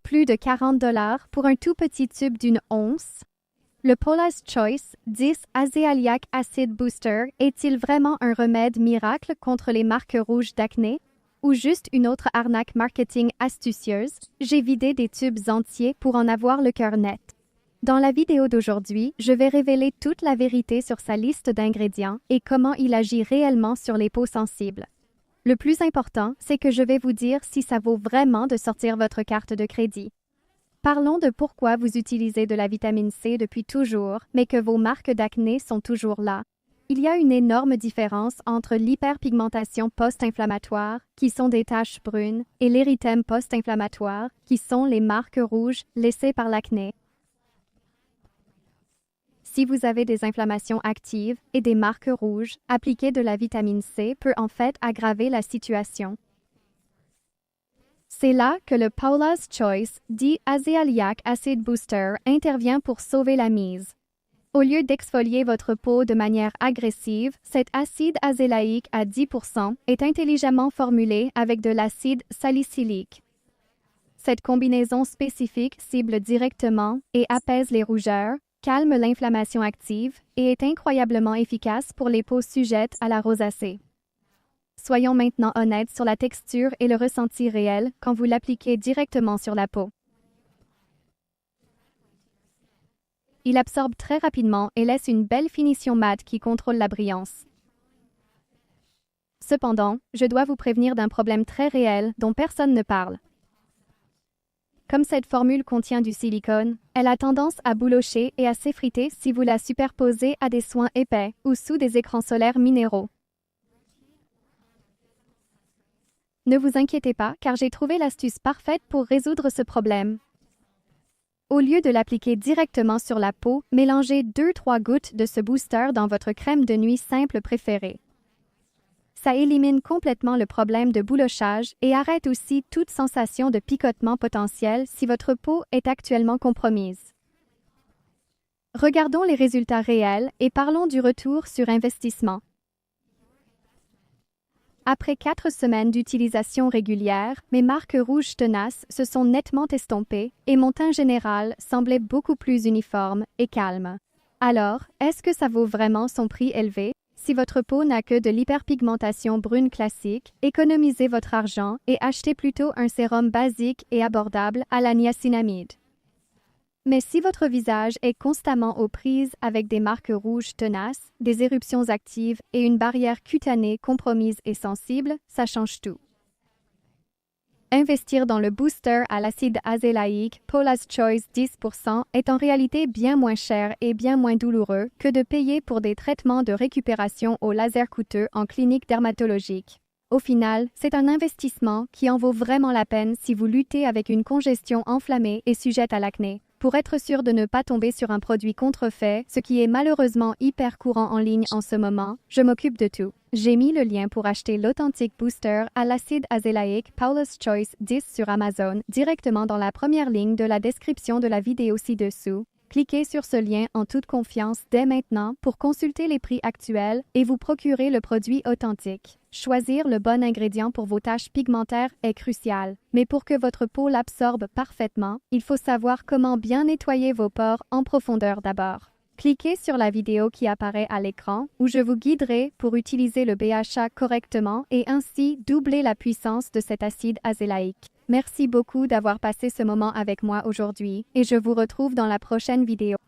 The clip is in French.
plus de 40 $ pour un tout petit tube d'une once? Le Paula's Choice 10 Azelaic Acid Booster est-il vraiment un remède miracle contre les marques rouges d'acné? Ou juste une autre arnaque marketing astucieuse? J'ai vidé des tubes entiers pour en avoir le cœur net. Dans la vidéo d'aujourd'hui, je vais révéler toute la vérité sur sa liste d'ingrédients et comment il agit réellement sur les peaux sensibles. Le plus important, c'est que je vais vous dire si ça vaut vraiment de sortir votre carte de crédit. Parlons de pourquoi vous utilisez de la vitamine C depuis toujours, mais que vos marques d'acné sont toujours là. Il y a une énorme différence entre l'hyperpigmentation post-inflammatoire, qui sont des taches brunes, et l'érythème post-inflammatoire, qui sont les marques rouges laissées par l'acné. Si vous avez des inflammations actives et des marques rouges, appliquer de la vitamine C peut en fait aggraver la situation. C'est là que le Paula's Choice dit Azelaic Acid Booster intervient pour sauver la mise. Au lieu d'exfolier votre peau de manière agressive, cet acide azélaïque à 10% est intelligemment formulé avec de l'acide salicylique. Cette combinaison spécifique cible directement et apaise les rougeurs, calme l'inflammation active et est incroyablement efficace pour les peaux sujettes à la rosacée. Soyons maintenant honnêtes sur la texture et le ressenti réel quand vous l'appliquez directement sur la peau. Il absorbe très rapidement et laisse une belle finition mate qui contrôle la brillance. Cependant, je dois vous prévenir d'un problème très réel dont personne ne parle. Comme cette formule contient du silicone, elle a tendance à boulocher et à s'effriter si vous la superposez à des soins épais ou sous des écrans solaires minéraux. Ne vous inquiétez pas car j'ai trouvé l'astuce parfaite pour résoudre ce problème. Au lieu de l'appliquer directement sur la peau, mélangez 2-3 gouttes de ce booster dans votre crème de nuit simple préférée. Ça élimine complètement le problème de boulochage et arrête aussi toute sensation de picotement potentiel si votre peau est actuellement compromise. Regardons les résultats réels et parlons du retour sur investissement. Après 4 semaines d'utilisation régulière, mes marques rouges tenaces se sont nettement estompées et mon teint général semblait beaucoup plus uniforme et calme. Alors, est-ce que ça vaut vraiment son prix élevé? Si votre peau n'a que de l'hyperpigmentation brune classique, économisez votre argent et achetez plutôt un sérum basique et abordable à la niacinamide. Mais si votre visage est constamment aux prises avec des marques rouges tenaces, des éruptions actives et une barrière cutanée compromise et sensible, ça change tout. Investir dans le booster à l'acide azélaïque Paula's Choice 10% est en réalité bien moins cher et bien moins douloureux que de payer pour des traitements de récupération au laser coûteux en clinique dermatologique. Au final, c'est un investissement qui en vaut vraiment la peine si vous luttez avec une congestion enflammée et sujette à l'acné. Pour être sûr de ne pas tomber sur un produit contrefait, ce qui est malheureusement hyper courant en ligne en ce moment, je m'occupe de tout. J'ai mis le lien pour acheter l'authentique booster à l'acide azélaïque Paula's Choice 10 sur Amazon directement dans la première ligne de la description de la vidéo ci-dessous. Cliquez sur ce lien en toute confiance dès maintenant pour consulter les prix actuels et vous procurer le produit authentique. Choisir le bon ingrédient pour vos taches pigmentaires est crucial, mais pour que votre peau l'absorbe parfaitement, il faut savoir comment bien nettoyer vos pores en profondeur d'abord. Cliquez sur la vidéo qui apparaît à l'écran où je vous guiderai pour utiliser le BHA correctement et ainsi doubler la puissance de cet acide azélaïque. Merci beaucoup d'avoir passé ce moment avec moi aujourd'hui et je vous retrouve dans la prochaine vidéo.